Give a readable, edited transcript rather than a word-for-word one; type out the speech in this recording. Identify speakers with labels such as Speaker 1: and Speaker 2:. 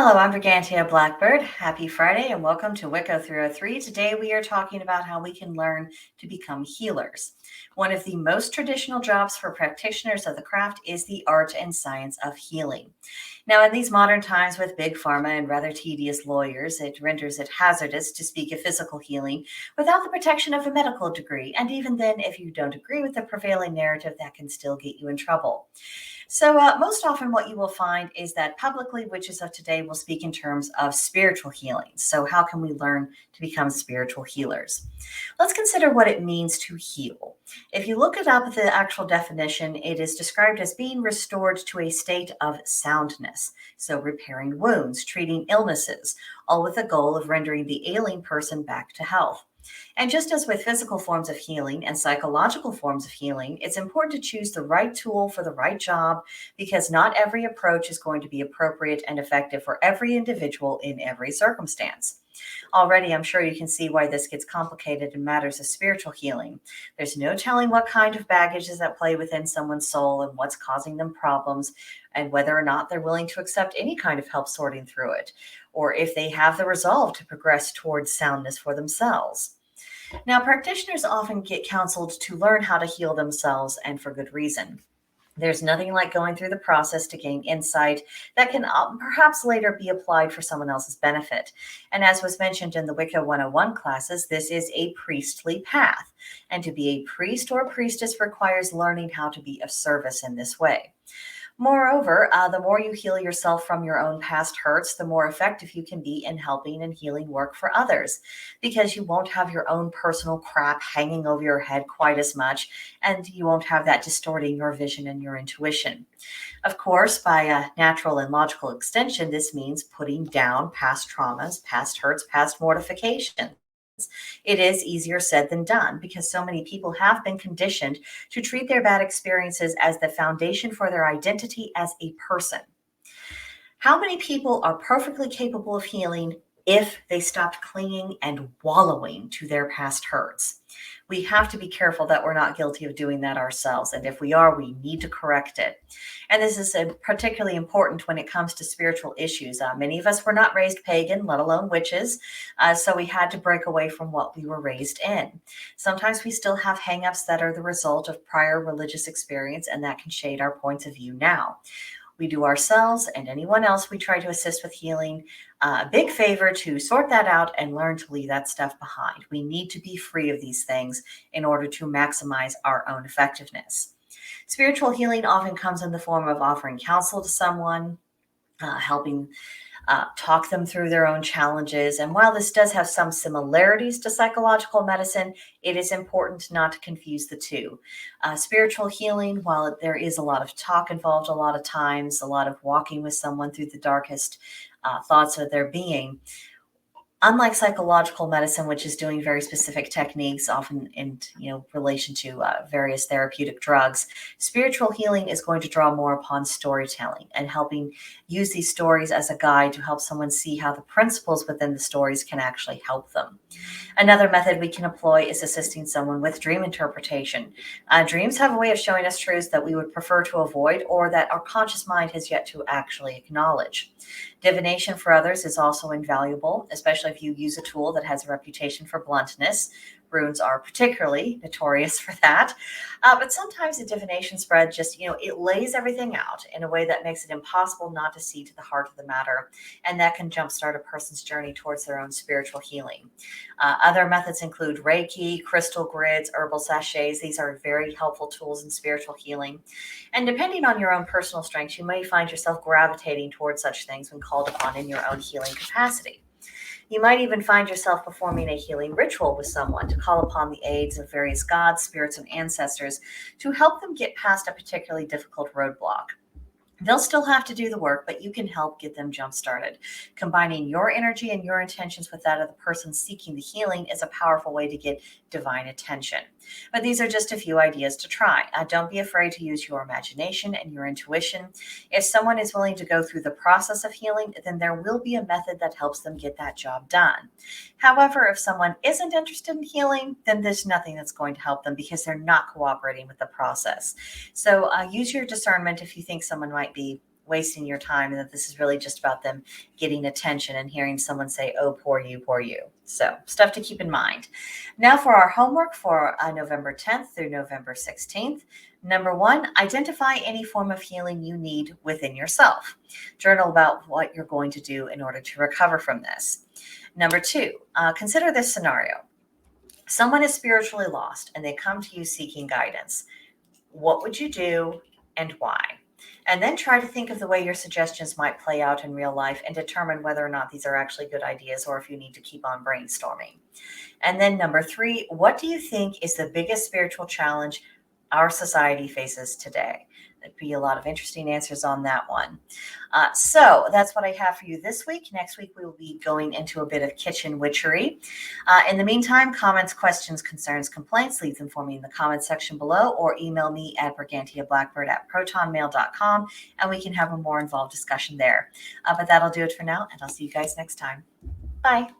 Speaker 1: Hello, I'm Brigantia Blackbird. Happy Friday and welcome to Wicca 303. Today we are talking about how we can learn to become healers. One of the most traditional jobs for practitioners of the craft is the art and science of healing. Now, in these modern times with big pharma and rather tedious lawyers, it renders it hazardous to speak of physical healing without the protection of a medical degree. And even then, if you don't agree with the prevailing narrative, that can still get you in trouble. So, most often, what you will find is that publicly, witches of today will speak in terms of spiritual healing. So, how can we learn to become spiritual healers? Let's consider what it means to heal. If you look it up, the actual definition, it is described as being restored to a state of soundness. So, repairing wounds, treating illnesses, all with the goal of rendering the ailing person back to health. And just as with physical forms of healing and psychological forms of healing, it's important to choose the right tool for the right job because not every approach is going to be appropriate and effective for every individual in every circumstance. Already, I'm sure you can see why this gets complicated in matters of spiritual healing. There's no telling what kind of baggage is at play within someone's soul and what's causing them problems, and whether or not they're willing to accept any kind of help sorting through it, or if they have the resolve to progress towards soundness for themselves. Now, practitioners often get counseled to learn how to heal themselves, and for good reason. There's nothing like going through the process to gain insight that can perhaps later be applied for someone else's benefit. And as was mentioned in the Wicca 101 classes, this is a priestly path. And to be a priest or a priestess requires learning how to be of service in this way. Moreover, the more you heal yourself from your own past hurts, the more effective you can be in helping and healing work for others, because you won't have your own personal crap hanging over your head quite as much, and you won't have that distorting your vision and your intuition. Of course, by a natural and logical extension, this means putting down past traumas, past hurts, past mortifications. It is easier said than done because so many people have been conditioned to treat their bad experiences as the foundation for their identity as a person. How many people are perfectly capable of healing if they stopped clinging and wallowing to their past hurts? We have to be careful that we're not guilty of doing that ourselves. And if we are, we need to correct it. And this is particularly important when it comes to spiritual issues. Many of us were not raised pagan, let alone witches. So we had to break away from what we were raised in. Sometimes we still have hangups that are the result of prior religious experience, and that can shade our points of view now. We do ourselves and anyone else we try to assist with healing a big favor to sort that out and learn to leave that stuff behind. We need to be free of these things in order to maximize our own effectiveness. Spiritual healing often comes in the form of offering counsel to someone, helping talk them through their own challenges. And while this does have some similarities to psychological medicine, it is important not to confuse the two. Spiritual healing, while there is a lot of talk involved, a lot of times, a lot of walking with someone through the darkest thoughts of their being, unlike psychological medicine, which is doing very specific techniques, often in relation to various therapeutic drugs, spiritual healing is going to draw more upon storytelling and helping use these stories as a guide to help someone see how the principles within the stories can actually help them. Another method we can employ is assisting someone with dream interpretation. Dreams have a way of showing us truths that we would prefer to avoid or that our conscious mind has yet to actually acknowledge. Divination for others is also invaluable, especially if you use a tool that has a reputation for bluntness. Runes are particularly notorious for that. But sometimes the divination spread just, it lays everything out in a way that makes it impossible not to see to the heart of the matter. And that can jumpstart a person's journey towards their own spiritual healing. Other methods include Reiki, crystal grids, herbal sachets. These are very helpful tools in spiritual healing. And depending on your own personal strengths, you may find yourself gravitating towards such things when called upon in your own healing capacity. You might even find yourself performing a healing ritual with someone to call upon the aids of various gods, spirits, and ancestors to help them get past a particularly difficult roadblock. They'll still have to do the work, but you can help get them jump-started. Combining your energy and your intentions with that of the person seeking the healing is a powerful way to get divine attention. But these are just a few ideas to try. Don't be afraid to use your imagination and your intuition. If someone is willing to go through the process of healing, then there will be a method that helps them get that job done. However, if someone isn't interested in healing, then there's nothing that's going to help them because they're not cooperating with the process. So use your discernment if you think someone might be wasting your time and that this is really just about them getting attention and hearing someone say, oh, poor you, poor you. So stuff to keep in mind. Now for our homework for November 10th through November 16th. Number 1, identify any form of healing you need within yourself. Journal about what you're going to do in order to recover from this. Number 2, consider this scenario. Someone is spiritually lost and they come to you seeking guidance. What would you do and why? And then try to think of the way your suggestions might play out in real life and determine whether or not these are actually good ideas or if you need to keep on brainstorming. And then number 3, what do you think is the biggest spiritual challenge our society faces today? There'd be a lot of interesting answers on that one. So that's what I have for you this week. Next week, we will be going into a bit of kitchen witchery. In the meantime, comments, questions, concerns, complaints, leave them for me in the comments section below or email me at brigantiablackbird@protonmail.com and we can have a more involved discussion there. But that'll do it for now, and I'll see you guys next time. Bye.